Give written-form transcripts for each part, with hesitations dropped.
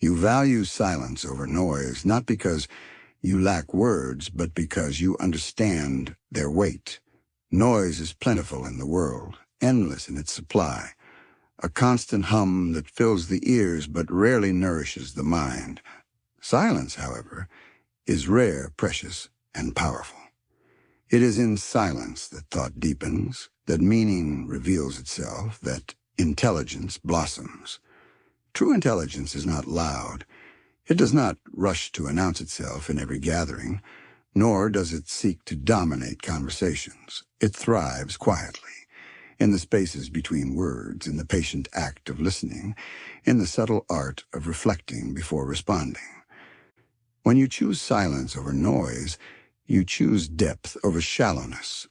You value silence over noise, not because you lack words, but because you understand their weight. Noise is plentiful in the world, endless in its supply, a constant hum that fills the ears but rarely nourishes the mind. Silence, however, is rare, precious, and powerful. It is in silence that thought deepens, that meaning reveals itself, that intelligence blossoms. True intelligence is not loud. It does not rush to announce itself in every gathering, nor does it seek to dominate conversations. It thrives quietly, in the spaces between words, in the patient act of listening, in the subtle art of reflecting before responding. When you choose silence over noise, you choose depth over shallowness.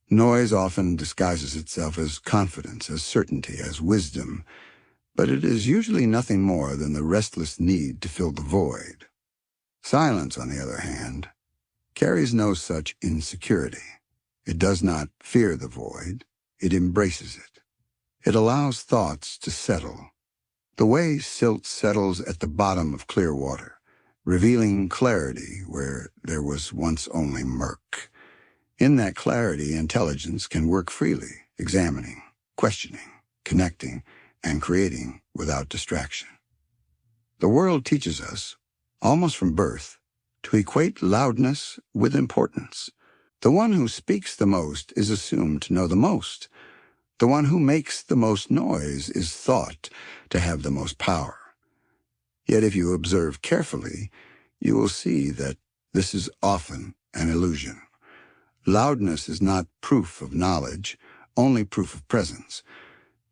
Noise often disguises itself as confidence, as certainty, as wisdom, but it is usually nothing more than the restless need to fill the void. Silence, on the other hand, carries no such insecurity. It does not fear the void. It embraces it. It allows thoughts to settle, the way silt settles at the bottom of clear water, revealing clarity where there was once only murk. In that clarity, intelligence can work freely, examining, questioning, connecting, and creating without distraction. The world teaches us, almost from birth, to equate loudness with importance. The one who speaks the most is assumed to know the most. The one who makes the most noise is thought to have the most power. Yet if you observe carefully, you will see that this is often an illusion. Loudness is not proof of knowledge, only proof of presence.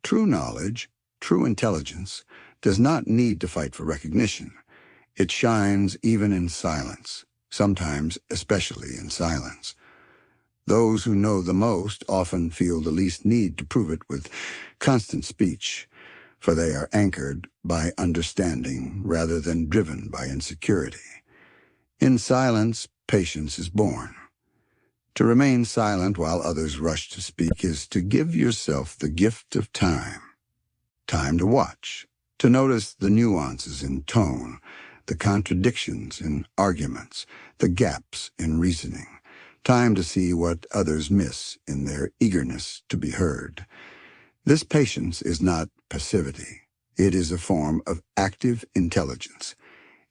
True knowledge, true intelligence, does not need to fight for recognition. It shines even in silence, sometimes especially in silence. Those who know the most often feel the least need to prove it with constant speech, for they are anchored by understanding rather than driven by insecurity. In silence, patience is born. To remain silent while others rush to speak is to give yourself the gift of time. Time to watch, to notice the nuances in tone, the contradictions in arguments, the gaps in reasoning. Time to see what others miss in their eagerness to be heard. This patience is not passivity. It is a form of active intelligence.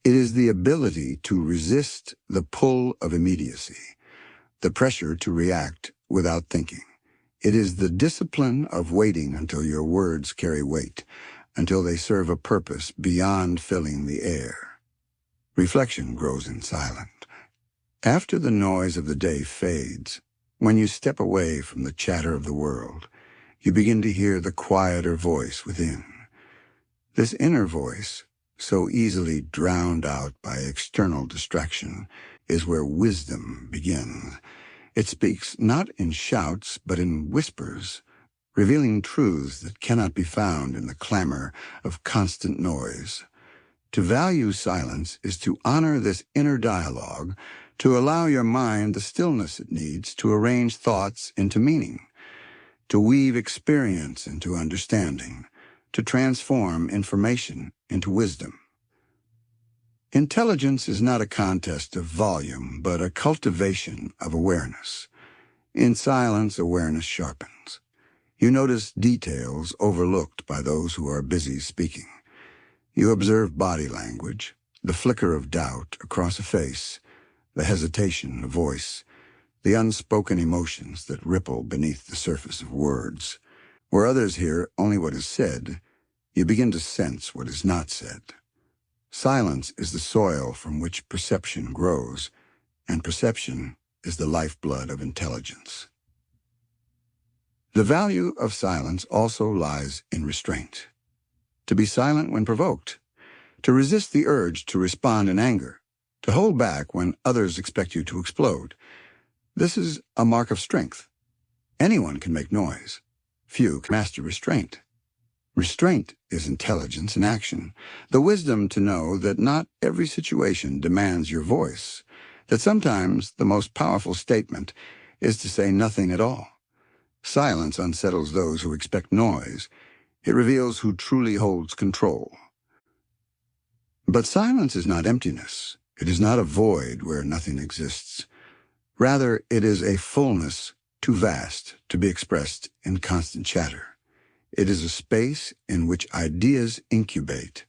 It is the ability to resist the pull of immediacy, the pressure to react without thinking. It is the discipline of waiting until your words carry weight, until they serve a purpose beyond filling the air. Reflection grows in silence. After the noise of the day fades, when you step away from the chatter of the world, you begin to hear the quieter voice within. This inner voice, so easily drowned out by external distraction, is where wisdom begins. It speaks not in shouts, but in whispers, revealing truths that cannot be found in the clamor of constant noise. To value silence is to honor this inner dialogue, to allow your mind the stillness it needs to arrange thoughts into meaning, to weave experience into understanding, to transform information into wisdom. Intelligence is not a contest of volume, but a cultivation of awareness. In silence, awareness sharpens. You notice details overlooked by those who are busy speaking. You observe body language, the flicker of doubt across a face, the hesitation in a voice, the unspoken emotions that ripple beneath the surface of words. Where others hear only what is said, you begin to sense what is not said. Silence is the soil from which perception grows, and perception is the lifeblood of intelligence. The value of silence also lies in restraint. To be silent when provoked, to resist the urge to respond in anger, to hold back when others expect you to explode. This is a mark of strength. Anyone can make noise. Few can master restraint. Restraint is intelligence in action, the wisdom to know that not every situation demands your voice, that sometimes the most powerful statement is to say nothing at all. Silence unsettles those who expect noise. It reveals who truly holds control. But silence is not emptiness. It is not a void where nothing exists. Rather, it is a fullness too vast to be expressed in constant chatter. It is a space in which ideas incubate,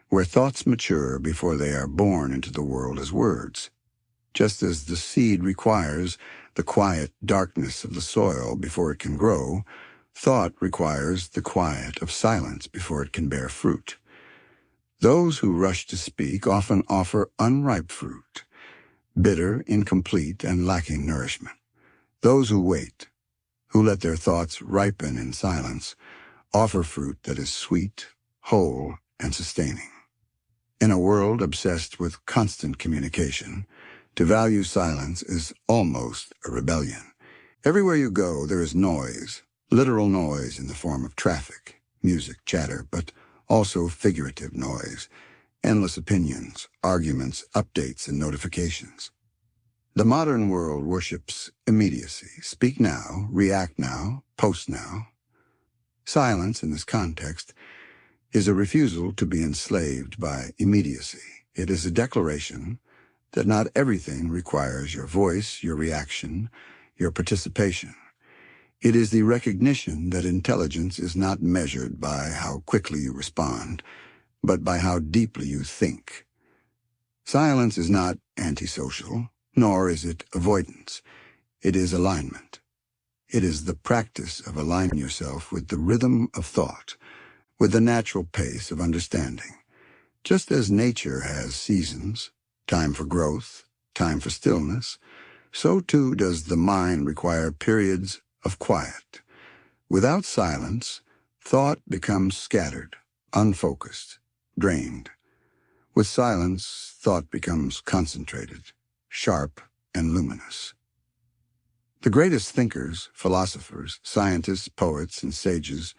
where thoughts mature before they are born into the world as words. Just as the seed requires the quiet darkness of the soil before it can grow, thought requires the quiet of silence before it can bear fruit. Those who rush to speak often offer unripe fruit, bitter, incomplete, and lacking nourishment. Those who wait, who let their thoughts ripen in silence, offer fruit that is sweet, whole, and sustaining. In a world obsessed with constant communication, to value silence is almost a rebellion. Everywhere you go, there is noise, literal noise in the form of traffic, music, chatter, but also figurative noise, endless opinions, arguments, updates, and notifications. The modern world worships immediacy. Speak now, react now, post now. Silence, in this context, is a refusal to be enslaved by immediacy. It is a declaration that not everything requires your voice, your reaction, your participation. It is the recognition that intelligence is not measured by how quickly you respond, but by how deeply you think. Silence is not antisocial, nor is it avoidance. It is alignment. It is the practice of aligning yourself with the rhythm of thought, with the natural pace of understanding. Just as nature has seasons, time for growth, time for stillness, so too does the mind require periods of quiet. Without silence, thought becomes scattered, unfocused, drained. With silence, thought becomes concentrated, sharp, and luminous. The greatest thinkers, philosophers, scientists, poets, and sages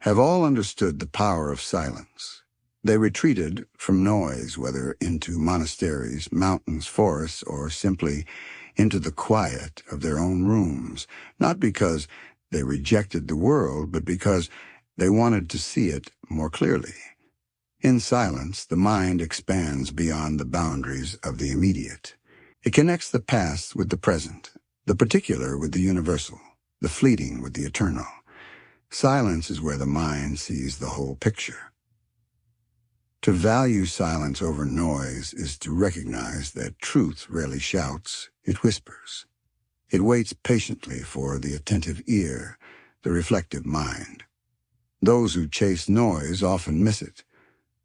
have all understood the power of silence. They retreated from noise, whether into monasteries, mountains, forests, or simply into the quiet of their own rooms, not because they rejected the world, but because they wanted to see it more clearly. In silence, the mind expands beyond the boundaries of the immediate. It connects the past with the present, the particular with the universal, the fleeting with the eternal. Silence is where the mind sees the whole picture. To value silence over noise is to recognize that truth rarely shouts, it whispers. It waits patiently for the attentive ear, the reflective mind. Those who chase noise often miss it.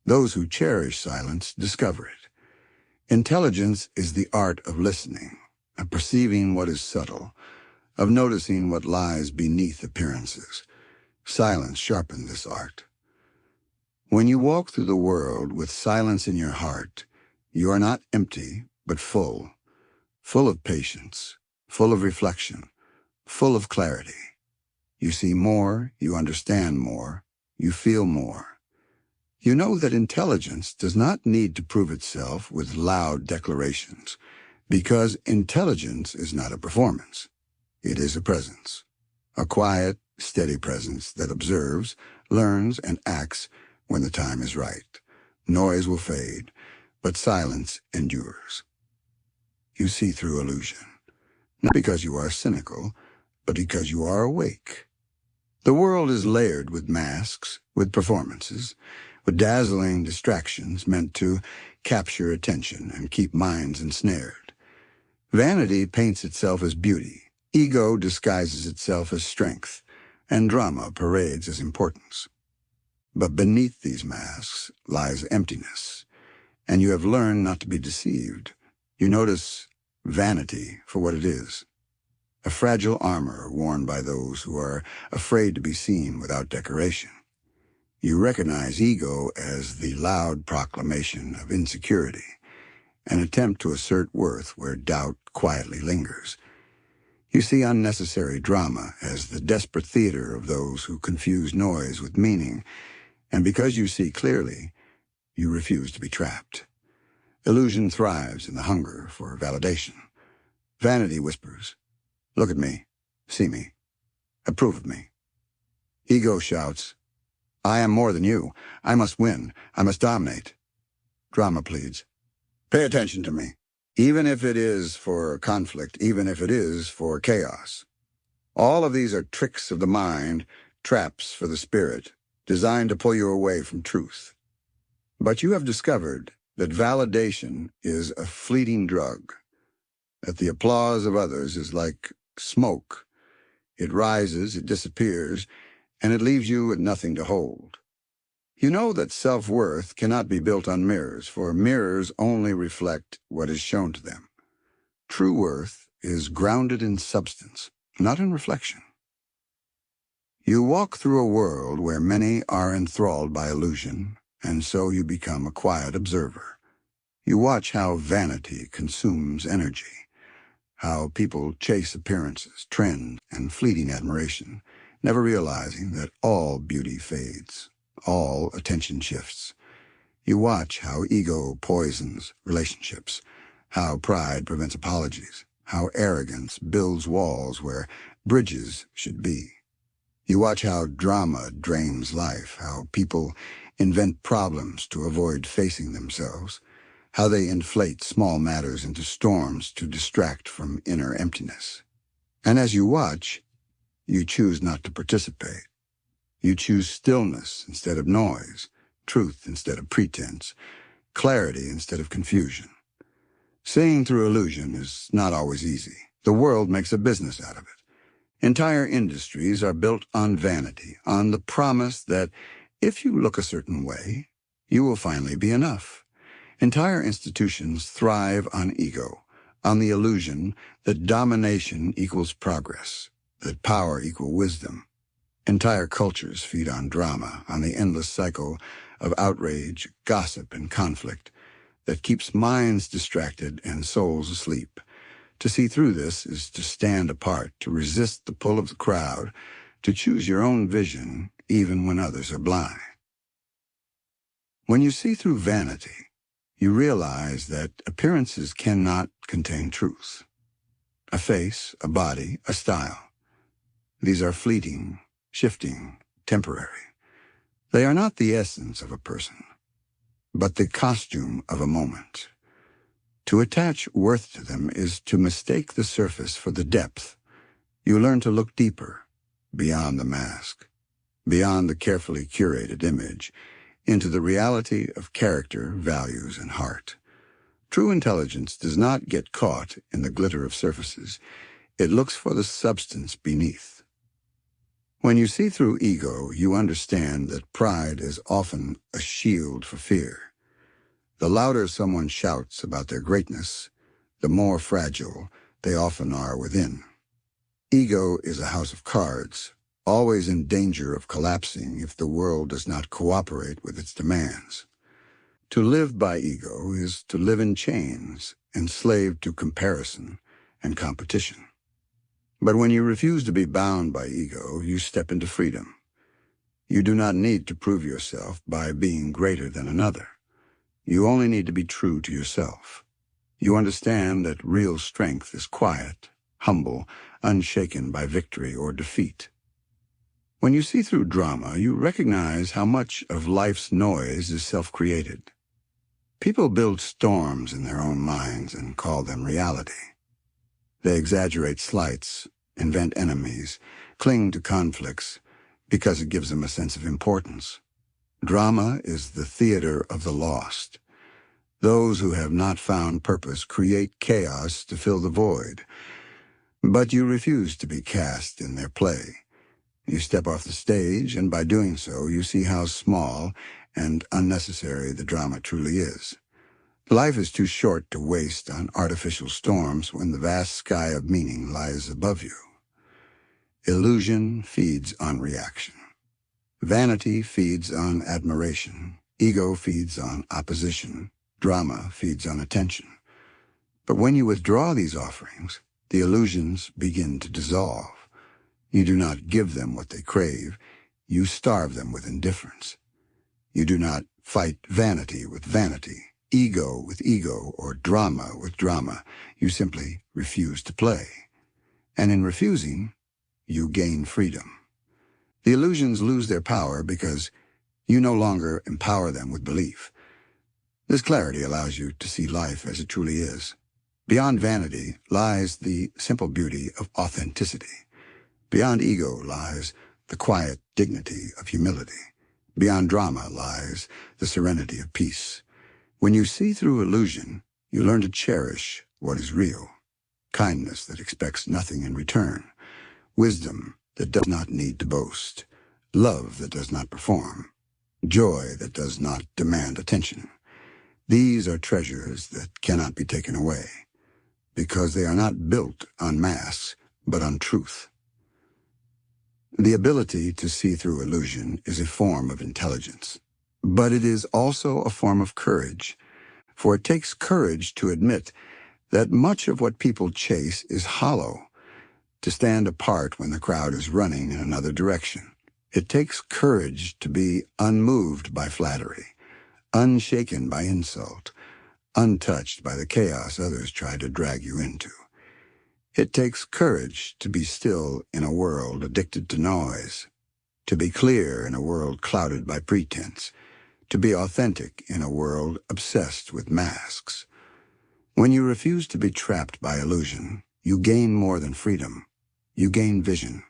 Those who cherish silence discover it. Intelligence is the art of listening, of perceiving what is subtle, of noticing what lies beneath appearances. Silence sharpens this art. When you walk through the world with silence in your heart, you are not empty, but full of patience, full of reflection, full of clarity. You see more, you understand more, you feel more. You know that intelligence does not need to prove itself with loud declarations, because intelligence is not a performance. It is a presence, a quiet, steady presence that observes, learns, and acts when the time is right. Noise will fade, but silence endures. You see through illusion, not because you are cynical, but because you are awake. The world is layered with masks, with performances, with dazzling distractions meant to capture attention and keep minds ensnared. Vanity paints itself as beauty, ego disguises itself as strength, and drama parades as importance. But beneath these masks lies emptiness, and you have learned not to be deceived. You notice vanity for what it is, a fragile armor worn by those who are afraid to be seen without decoration. You recognize ego as the loud proclamation of insecurity, an attempt to assert worth where doubt quietly lingers. You see unnecessary drama as the desperate theater of those who confuse noise with meaning, and because you see clearly, you refuse to be trapped. Illusion thrives in the hunger for validation. Vanity whispers, "Look at me, see me, approve of me." Ego shouts, "I am more than you. I must win. I must dominate." Drama pleads. Pay attention to me. Even if it is for conflict, even if it is for chaos. All of these are tricks of the mind, traps for the spirit, designed to pull you away from truth. But you have discovered that validation is a fleeting drug, that the applause of others is like smoke. It rises, it disappears, and it leaves you with nothing to hold. You know that self-worth cannot be built on mirrors, for mirrors only reflect what is shown to them. True worth is grounded in substance, not in reflection. You walk through a world where many are enthralled by illusion, and so you become a quiet observer. You watch how vanity consumes energy, how people chase appearances, trends, and fleeting admiration, never realizing that all beauty fades, all attention shifts. You watch how ego poisons relationships, how pride prevents apologies, how arrogance builds walls where bridges should be. You watch how drama drains life, how people invent problems to avoid facing themselves, how they inflate small matters into storms to distract from inner emptiness. And as you watch, you choose not to participate. You choose stillness instead of noise, truth instead of pretense, clarity instead of confusion. Seeing through illusion is not always easy. The world makes a business out of it. Entire industries are built on vanity, on the promise that if you look a certain way, you will finally be enough. Entire institutions thrive on ego, on the illusion that domination equals progress, that power equals wisdom. Entire cultures feed on drama, on the endless cycle of outrage, gossip, and conflict that keeps minds distracted and souls asleep. To see through this is to stand apart, to resist the pull of the crowd, to choose your own vision even when others are blind. When you see through vanity, you realize that appearances cannot contain truth. A face, a body, a style. These are fleeting, shifting, temporary. They are not the essence of a person, but the costume of a moment. To attach worth to them is to mistake the surface for the depth. You learn to look deeper, beyond the mask, beyond the carefully curated image, into the reality of character, values, and heart. True intelligence does not get caught in the glitter of surfaces. It looks for the substance beneath. When you see through ego, you understand that pride is often a shield for fear. The louder someone shouts about their greatness, the more fragile they often are within. Ego is a house of cards, always in danger of collapsing if the world does not cooperate with its demands. To live by ego is to live in chains, enslaved to comparison and competition. But when you refuse to be bound by ego, you step into freedom. You do not need to prove yourself by being greater than another. You only need to be true to yourself. You understand that real strength is quiet, humble, unshaken by victory or defeat. When you see through drama, you recognize how much of life's noise is self-created. People build storms in their own minds and call them reality. They exaggerate slights, invent enemies, cling to conflicts because it gives them a sense of importance. Drama is the theater of the lost. Those who have not found purpose create chaos to fill the void. But you refuse to be cast in their play. You step off the stage, and by doing so, you see how small and unnecessary the drama truly is. Life is too short to waste on artificial storms when the vast sky of meaning lies above you. Illusion feeds on reaction. Vanity feeds on admiration. Ego feeds on opposition. Drama feeds on attention. But when you withdraw these offerings, the illusions begin to dissolve. You do not give them what they crave. You starve them with indifference. You do not fight vanity with vanity, ego with ego, or drama with drama. You simply refuse to play. And in refusing, you gain freedom. The illusions lose their power because you no longer empower them with belief. This clarity allows you to see life as it truly is. Beyond vanity lies the simple beauty of authenticity. Beyond ego lies the quiet dignity of humility. Beyond drama lies the serenity of peace. When you see through illusion, you learn to cherish what is real. Kindness that expects nothing in return. Wisdom that does not need to boast. Love that does not perform. Joy that does not demand attention. These are treasures that cannot be taken away, because they are not built on masks, but on truth. The ability to see through illusion is a form of intelligence, but it is also a form of courage, for it takes courage to admit that much of what people chase is hollow, to stand apart when the crowd is running in another direction. It takes courage to be unmoved by flattery, unshaken by insult, untouched by the chaos others try to drag you into. It takes courage to be still in a world addicted to noise, to be clear in a world clouded by pretense, to be authentic in a world obsessed with masks. When you refuse to be trapped by illusion, you gain more than freedom. You gain vision.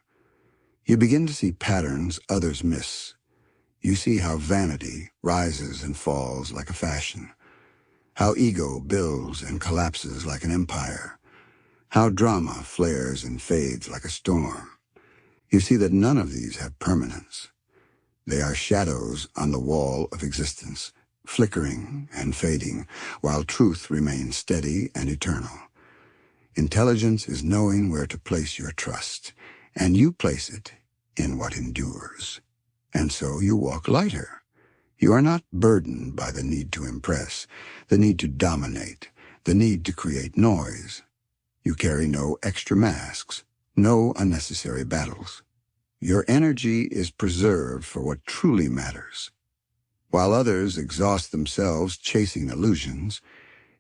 You begin to see patterns others miss. You see how vanity rises and falls like a fashion, how ego builds and collapses like an empire, how drama flares and fades like a storm. You see that none of these have permanence. They are shadows on the wall of existence, flickering and fading, while truth remains steady and eternal. Intelligence is knowing where to place your trust, and you place it in what endures. And so you walk lighter. You are not burdened by the need to impress, the need to dominate, the need to create noise. You carry no extra masks, no unnecessary battles. Your energy is preserved for what truly matters. While others exhaust themselves chasing illusions,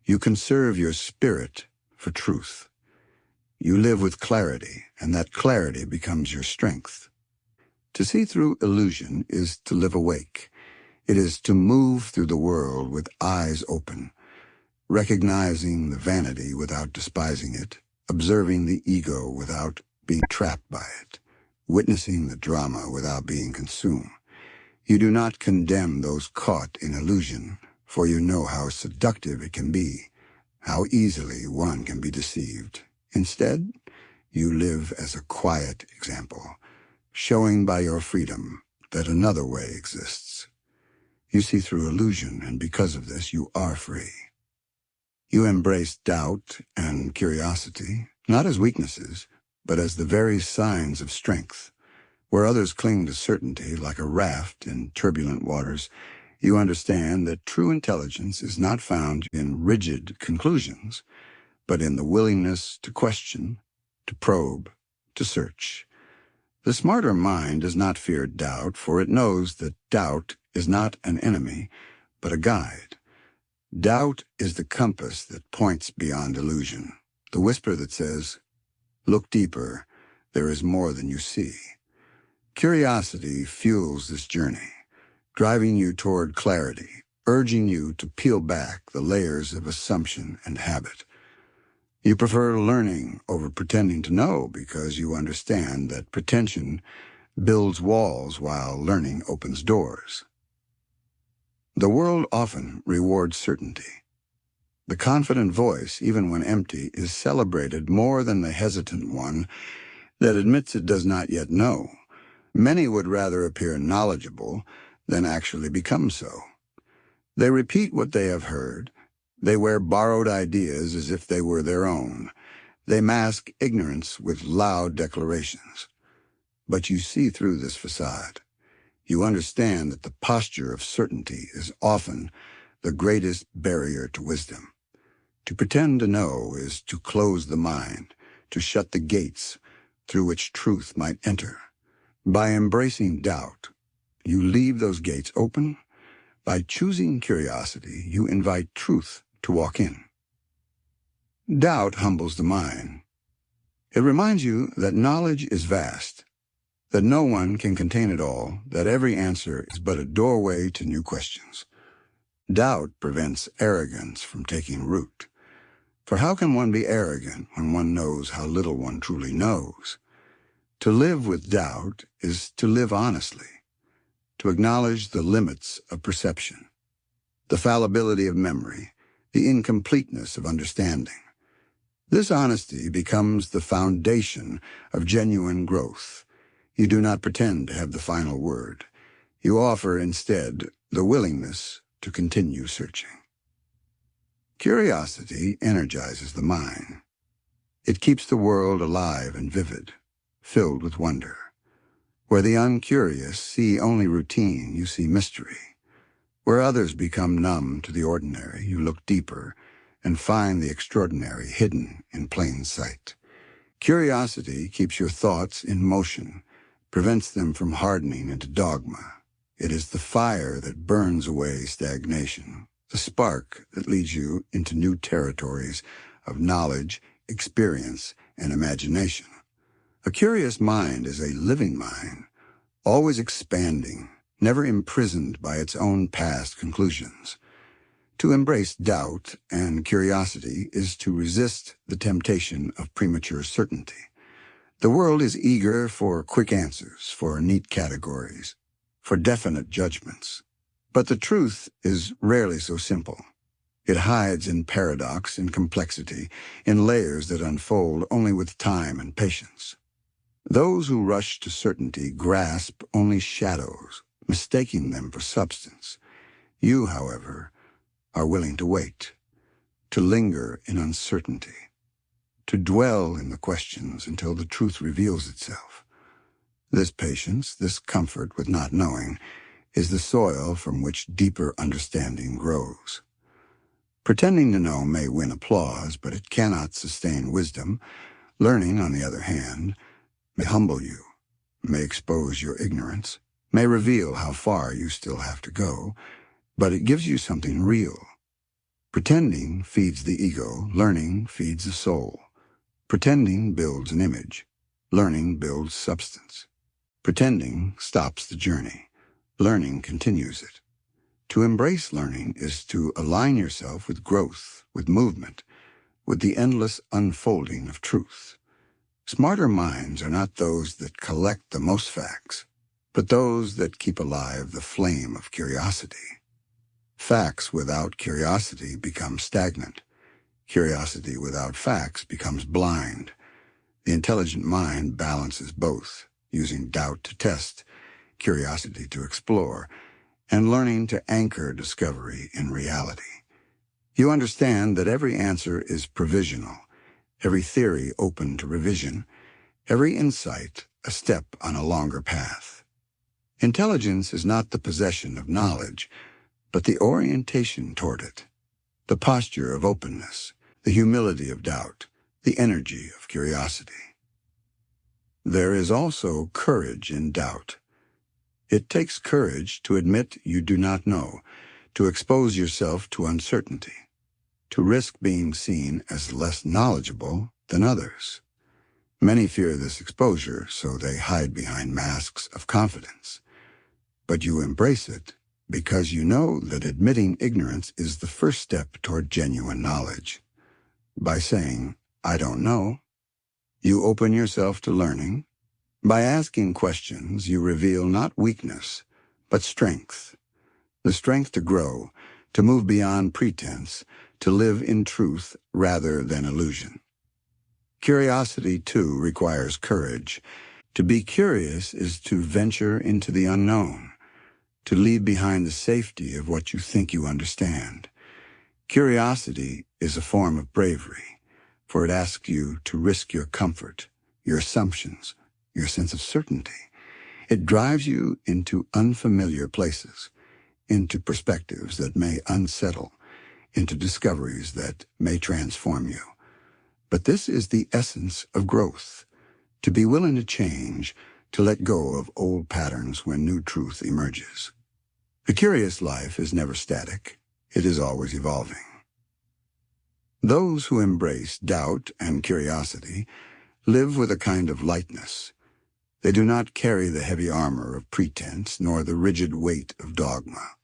you conserve your spirit for truth. You live with clarity, and that clarity becomes your strength. To see through illusion is to live awake. It is to move through the world with eyes open, recognizing the vanity without despising it, observing the ego without being trapped by it, witnessing the drama without being consumed. You do not condemn those caught in illusion, for you know how seductive it can be, how easily one can be deceived. Instead, you live as a quiet example, showing by your freedom that another way exists. You see through illusion, and because of this, you are free. You embrace doubt and curiosity, not as weaknesses, but as the very signs of strength. Where others cling to certainty like a raft in turbulent waters, you understand that true intelligence is not found in rigid conclusions, but in the willingness to question, to probe, to search. The smarter mind does not fear doubt, for it knows that doubt is not an enemy, but a guide. Doubt is the compass that points beyond illusion, the whisper that says, "Look deeper, there is more than you see." Curiosity fuels this journey, driving you toward clarity, urging you to peel back the layers of assumption and habit. You prefer learning over pretending to know because you understand that pretension builds walls while learning opens doors. The world often rewards certainty. The confident voice, even when empty, is celebrated more than the hesitant one that admits it does not yet know. Many would rather appear knowledgeable than actually become so. They repeat what they have heard. They wear borrowed ideas as if they were their own. They mask ignorance with loud declarations. But you see through this facade. You understand that the posture of certainty is often the greatest barrier to wisdom. To pretend to know is to close the mind, to shut the gates through which truth might enter. By embracing doubt, you leave those gates open. By choosing curiosity, you invite truth to walk in. Doubt humbles the mind. It reminds you that knowledge is vast, that no one can contain it all, that every answer is but a doorway to new questions. Doubt prevents arrogance from taking root. For how can one be arrogant when one knows how little one truly knows? To live with doubt is to live honestly, to acknowledge the limits of perception, the fallibility of memory, the incompleteness of understanding. This honesty becomes the foundation of genuine growth. You do not pretend to have the final word. You offer instead the willingness to continue searching. Curiosity energizes the mind. It keeps the world alive and vivid, filled with wonder. Where the uncurious see only routine, you see mystery. Where others become numb to the ordinary, you look deeper and find the extraordinary hidden in plain sight. Curiosity keeps your thoughts in motion, prevents them from hardening into dogma. It is the fire that burns away stagnation, the spark that leads you into new territories of knowledge, experience, and imagination. A curious mind is a living mind, always expanding, never imprisoned by its own past conclusions. To embrace doubt and curiosity is to resist the temptation of premature certainty. The world is eager for quick answers, for neat categories, for definite judgments. But the truth is rarely so simple. It hides in paradox and complexity, in layers that unfold only with time and patience. Those who rush to certainty grasp only shadows, mistaking them for substance. You, however, are willing to wait, to linger in uncertainty, to dwell in the questions until the truth reveals itself. This patience, this comfort with not knowing, is the soil from which deeper understanding grows. Pretending to know may win applause, but it cannot sustain wisdom. Learning, on the other hand, may humble you, may expose your ignorance, may reveal how far you still have to go, but it gives you something real. Pretending feeds the ego, learning feeds the soul. Pretending builds an image, learning builds substance. Pretending stops the journey, learning continues it. To embrace learning is to align yourself with growth, with movement, with the endless unfolding of truth. Smarter minds are not those that collect the most facts, but those that keep alive the flame of curiosity. Facts without curiosity become stagnant. Curiosity without facts becomes blind. The intelligent mind balances both, using doubt to test, curiosity to explore, and learning to anchor discovery in reality. You understand that every answer is provisional, every theory open to revision, every insight a step on a longer path. Intelligence is not the possession of knowledge, but the orientation toward it, the posture of openness, the humility of doubt, the energy of curiosity. There is also courage in doubt. It takes courage to admit you do not know, to expose yourself to uncertainty, to risk being seen as less knowledgeable than others. Many fear this exposure, so they hide behind masks of confidence. But you embrace it because you know that admitting ignorance is the first step toward genuine knowledge. By saying, "I don't know," you open yourself to learning. By asking questions, you reveal not weakness, but strength. The strength to grow, to move beyond pretense, to live in truth rather than illusion. Curiosity, too, requires courage. To be curious is to venture into the unknown, to leave behind the safety of what you think you understand. Curiosity is a form of bravery, for it asks you to risk your comfort, your assumptions, your sense of certainty. It drives you into unfamiliar places, into perspectives that may unsettle, into discoveries that may transform you. But this is the essence of growth, to be willing to change, to let go of old patterns when new truth emerges. A curious life is never static. It is always evolving. Those who embrace doubt and curiosity live with a kind of lightness. They do not carry the heavy armor of pretense nor the rigid weight of dogma.